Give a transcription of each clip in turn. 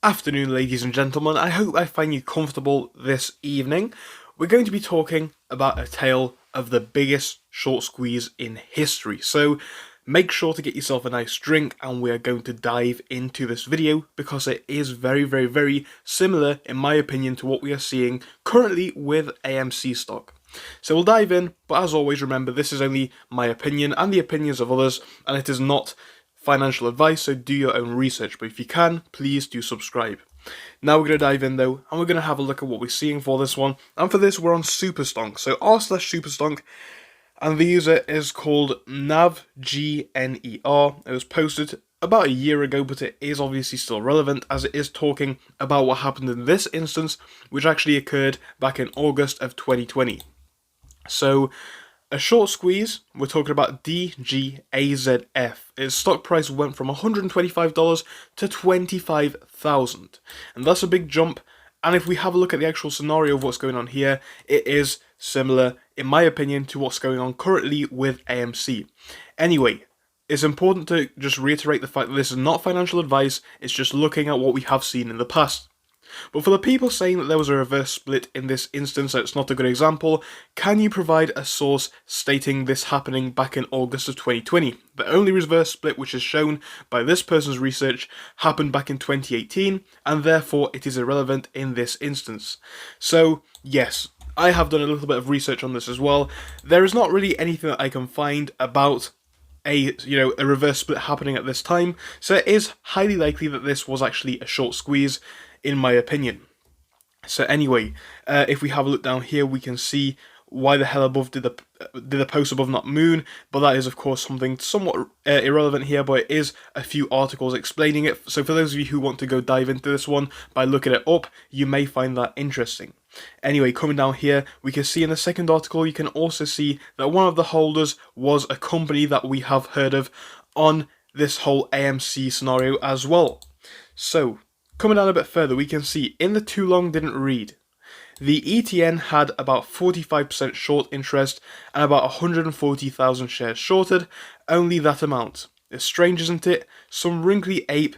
Afternoon, ladies and gentlemen. I hope I find you comfortable this evening. We're going to be talking about a tale of the biggest short squeeze in history. So make sure to get yourself a nice drink and we're going to dive into this video because it is very similar, in my opinion, to what we are seeing currently with AMC stock. So we'll dive in, but as always, remember this is only my opinion and the opinions of others, and it is not financial advice, so do your own research, but if you can, please do subscribe. Now we're going to dive in though, and we're going to have a look at what we're seeing for this one, and for this we're on Superstonk, so r/Superstonk, and the user is called NavGNER. It was posted about a year ago, but it is obviously still relevant as it is talking about what happened in this instance, which actually occurred back in August of 2020. So, a short squeeze, we're talking about DGAZF. Its stock price went from $125 to $25,000. And that's a big jump. And if we have a look at the actual scenario of what's going on here, it is similar, in my opinion, to what's going on currently with AMC. Anyway, it's important to just reiterate the fact that this is not financial advice, it's just looking at what we have seen in the past. But for the people saying that there was a reverse split in this instance, so it's not a good example, can you provide a source stating this happening back in August of 2020? The only reverse split which is shown by this person's research happened back in 2018, and therefore it is irrelevant in this instance. So, yes, I have done a little bit of research on this as well. There is not really anything that I can find about a reverse split happening at this time, so it is highly likely that this was actually a short squeeze, in my opinion. So anyway, if we have a look down here, we can see why the hell above did the post above not moon, but that is of course something somewhat irrelevant here, but it is a few articles explaining it, so for those of you who want to go dive into this one by looking it up, you may find that interesting. Anyway, coming down here, we can see in the second article, you can also see that one of the holders was a company that we have heard of on this whole AMC scenario as well. So, coming down a bit further, we can see in the too long didn't read, the ETN had about 45% short interest and about 140,000 shares shorted, only that amount. It's strange, isn't it? Some wrinkly ape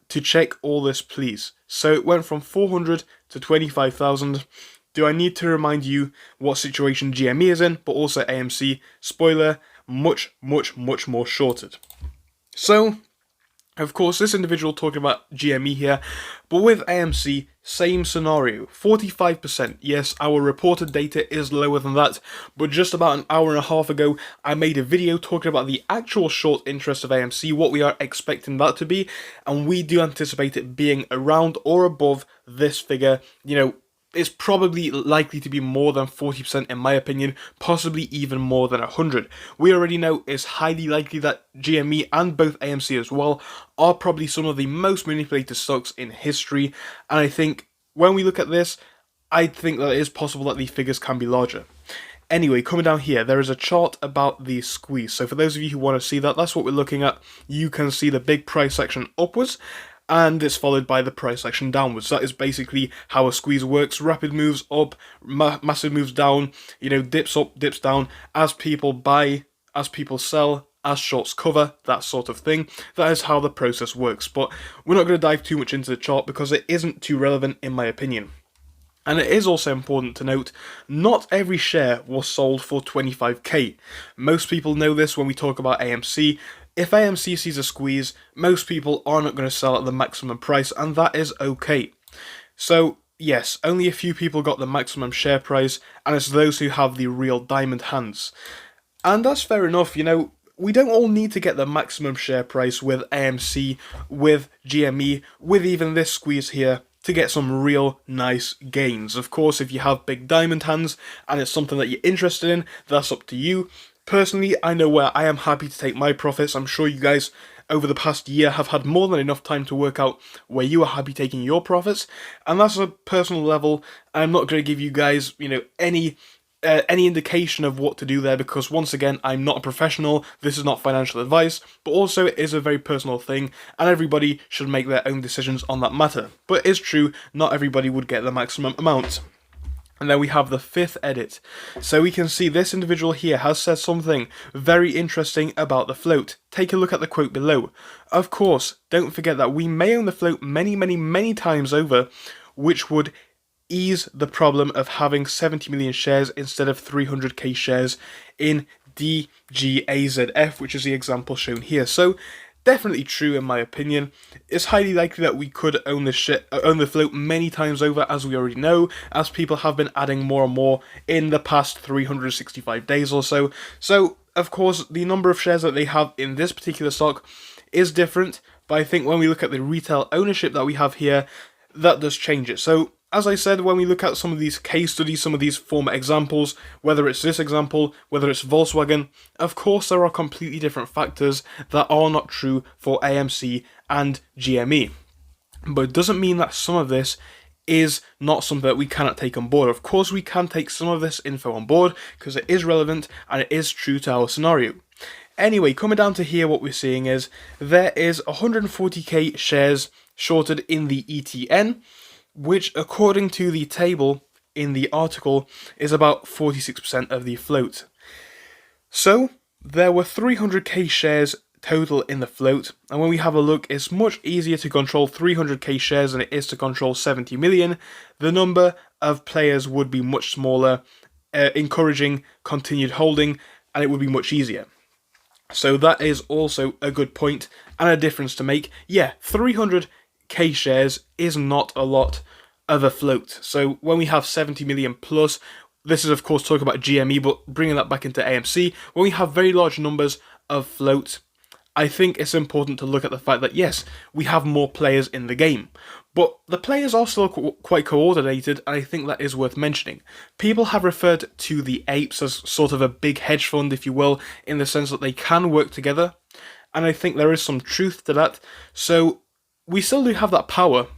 to check all this, please. So it went from 400 to 25,000. Do I need to remind you what situation GME is in, but also AMC? Spoiler, much more shorted. So, of course, this individual talking about GME here, but with AMC, same scenario, 45%. Yes, our reported data is lower than that, but just about an hour and a half ago, I made a video talking about the actual short interest of AMC, what we are expecting that to be, and we do anticipate it being around or above this figure. It's probably likely to be more than 40% in my opinion, possibly even more than 100. We already know it's highly likely that GME and both AMC as well are probably some of the most manipulated stocks in history, and I think when we look at this, I think that it is possible that these figures can be larger. Anyway, coming down here, there is a chart about the squeeze. So for those of you who want to see that, that's what we're looking at. You can see the big price action upwards, and it's followed by the price action downwards. That is basically how a squeeze works. Rapid moves up, massive moves down, dips up, dips down, as people buy, as people sell, as shorts cover, that sort of thing. That is how the process works, but we're not going to dive too much into the chart because it isn't too relevant in my opinion. And it is also important to note, not every share was sold for 25k. Most people know this when we talk about AMC. If AMC sees a squeeze, most people are not going to sell at the maximum price, and that is okay. So, yes, only a few people got the maximum share price, and it's those who have the real diamond hands. And that's fair enough, we don't all need to get the maximum share price with AMC, with GME, with even this squeeze here, to get some real nice gains. Of course, if you have big diamond hands, and it's something that you're interested in, that's up to you. Personally, I know where I am happy to take my profits. I'm sure you guys over the past year have had more than enough time to work out where you are happy taking your profits, and that's a personal level. I'm not going to give you guys, any indication of what to do there, because once again, I'm not a professional, this is not financial advice, but also it is a very personal thing, and everybody should make their own decisions on that matter. But it is true, not everybody would get the maximum amount. And then we have the fifth edit. So we can see this individual here has said something very interesting about the float. Take a look at the quote below. Of course, don't forget that we may own the float many, many, many times over, which would ease the problem of having 70 million shares instead of 300k shares in DGAZF, which is the example shown here. So definitely true in my opinion. It's highly likely that we could own the float many times over, as we already know, as people have been adding more and more in the past 365 days or so. So, of course, the number of shares that they have in this particular stock is different, but I think when we look at the retail ownership that we have here, that does change it. So, as I said, when we look at some of these case studies, some of these former examples, whether it's this example, whether it's Volkswagen, of course there are completely different factors that are not true for AMC and GME. But it doesn't mean that some of this is not something that we cannot take on board. Of course we can take some of this info on board because it is relevant and it is true to our scenario. Anyway, coming down to here, what we're seeing is there is 140k shares shorted in the ETN, which according to the table in the article is about 46% of the float. So there were 300k shares total in the float, and when we have a look, it's much easier to control 300k shares than it is to control 70 million. The number of players would be much smaller, encouraging continued holding, and it would be much easier. So that is also a good point and a difference to make. Yeah, 300k shares is not a lot of a float. So when we have 70 million plus, this is of course talking about GME, but bringing that back into AMC, when we have very large numbers of float, I think it's important to look at the fact that yes, we have more players in the game, but the players are still quite coordinated, and I think that is worth mentioning. People have referred to the apes as sort of a big hedge fund, if you will, in the sense that they can work together, and I think there is some truth to that. So we still do have that power,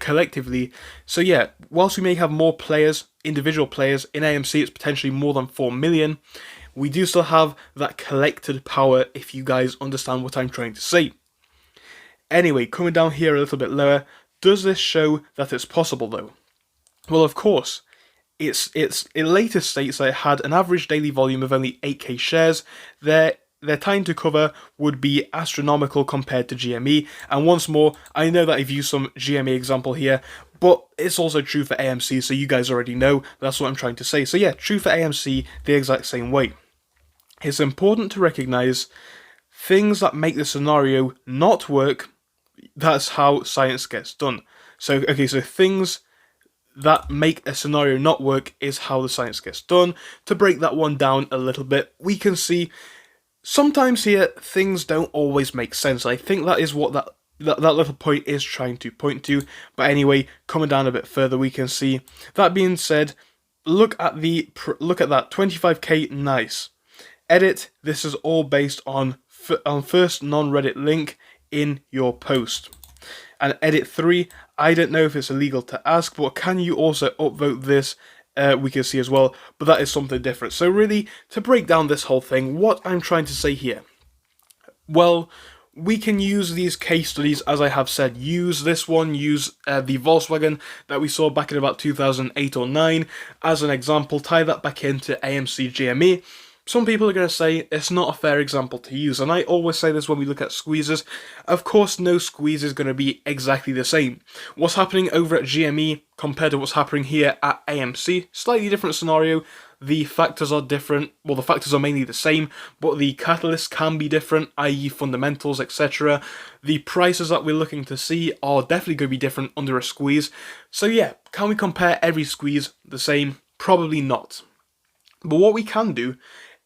collectively. So yeah, whilst we may have more players, individual players, in AMC it's potentially more than 4 million, we do still have that collected power, if you guys understand what I'm trying to say. Anyway, coming down here a little bit lower, does this show that it's possible though? Well, of course. It later states that it had an average daily volume of only 8k shares. Their time to cover would be astronomical compared to GME, and once more, I know that I've used some GME example here, but it's also true for AMC, so you guys already know that's what I'm trying to say. So yeah, true for AMC the exact same way. It's important to recognise things that make the scenario not work. That's how science gets done. So things that make a scenario not work is how the science gets done. To break that one down a little bit, we can see sometimes here things don't always make sense. I think that is what that little point is trying to point to. But anyway, coming down a bit further, we can see that being said, look at that 25k, nice. Edit, this is all based on first non-Reddit link in your post. And edit 3, I don't know if it's illegal to ask, but can you also upvote this? We can see as well, but that is something different. So really, to break down this whole thing, what I'm trying to say here, well, we can use these case studies, as I have said. Use this one, use the Volkswagen that we saw back in about 2008 or 9 as an example, tie that back into AMC GME. Some people are going to say it's not a fair example to use, and I always say this when we look at squeezes. Of course, no squeeze is going to be exactly the same. What's happening over at GME compared to what's happening here at AMC, slightly different scenario. The factors are different. Well, the factors are mainly the same, but the catalysts can be different, i.e. fundamentals, etc. The prices that we're looking to see are definitely going to be different under a squeeze. So yeah, can we compare every squeeze the same? Probably not. But what we can do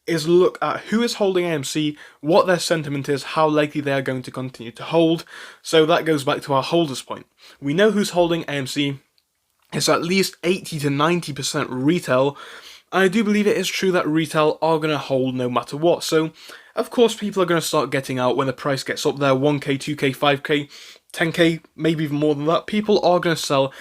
is look at who is holding AMC, what their sentiment is, how likely they are going to continue to hold. So that goes back to our holders point. We know who's holding AMC. It's at least 80 to 90% retail. And I do believe it is true that retail are going to hold no matter what. So, of course, people are going to start getting out when the price gets up there, 1k, 2k, 5k, 10k, maybe even more than that. People are going to sell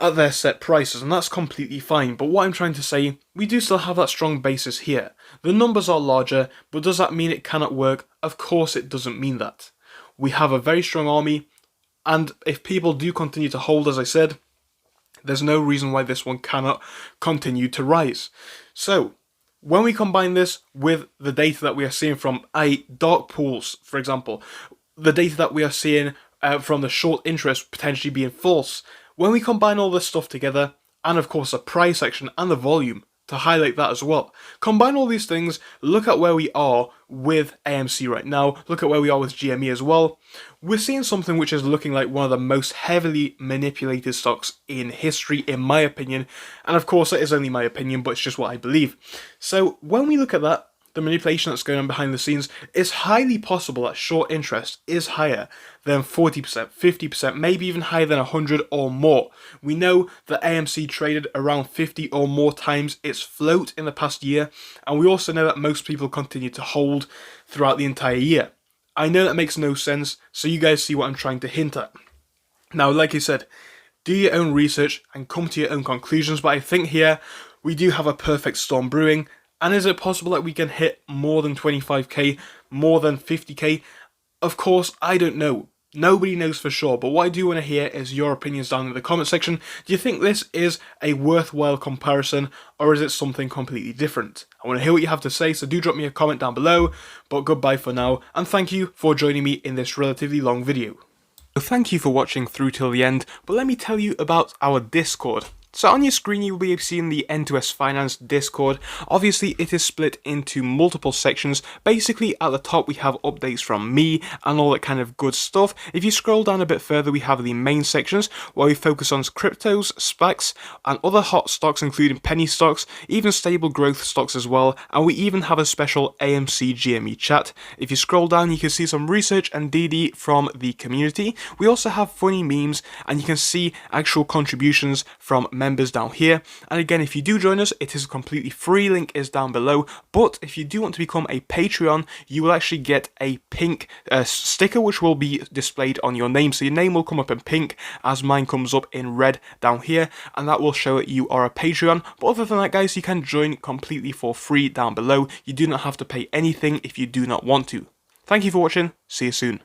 at their set prices, and that's completely fine. But what I'm trying to say, we do still have that strong basis here. The numbers are larger, but does that mean it cannot work? Of course it doesn't mean that. We have a very strong army, and if people do continue to hold, as I said, There's no reason why this one cannot continue to rise. So, when we combine this with the data that we are seeing from dark pools, for example, the data that we are seeing from the short interest potentially being false, when we combine all this stuff together, and of course the price action and the volume to highlight that as well, combine all these things, look at where we are with AMC right now, look at where we are with GME as well, we're seeing something which is looking like one of the most heavily manipulated stocks in history, in my opinion, and of course it is only my opinion, but it's just what I believe. So when we look at that, the manipulation that's going on behind the scenes, it's highly possible that short interest is higher than 40%, 50%, maybe even higher than 100 or more. We know that AMC traded around 50 or more times its float in the past year, and we also know that most people continue to hold throughout the entire year. I know that makes no sense, so you guys see what I'm trying to hint at. Now, like I said, do your own research and come to your own conclusions, but I think here we do have a perfect storm brewing. And is it possible that we can hit more than 25k, more than 50k? Of course, I don't know. Nobody knows for sure, but what I do want to hear is your opinions down in the comment section. Do you think this is a worthwhile comparison, or is it something completely different? I want to hear what you have to say, so do drop me a comment down below, but goodbye for now, and thank you for joining me in this relatively long video. So thank you for watching through till the end, but let me tell you about our Discord. So on your screen you will be seeing the N2S Finance Discord. Obviously it is split into multiple sections. Basically at the top we have updates from me and all that kind of good stuff. If you scroll down a bit further we have the main sections where we focus on cryptos, SPACs and other hot stocks including penny stocks, even stable growth stocks as well, and we even have a special AMC GME chat. If you scroll down you can see some research and DD from the community. We also have funny memes and you can see actual contributions from members down here. And again, if you do join us, it is completely free, link is down below. But if you do want to become a Patreon, you will actually get a pink sticker which will be displayed on your name. So your name will come up in pink as mine comes up in red down here, and that will show that you are a Patreon. But other than that guys, you can join completely for free down below. You do not have to pay anything if you do not want to. Thank you for watching, see you soon.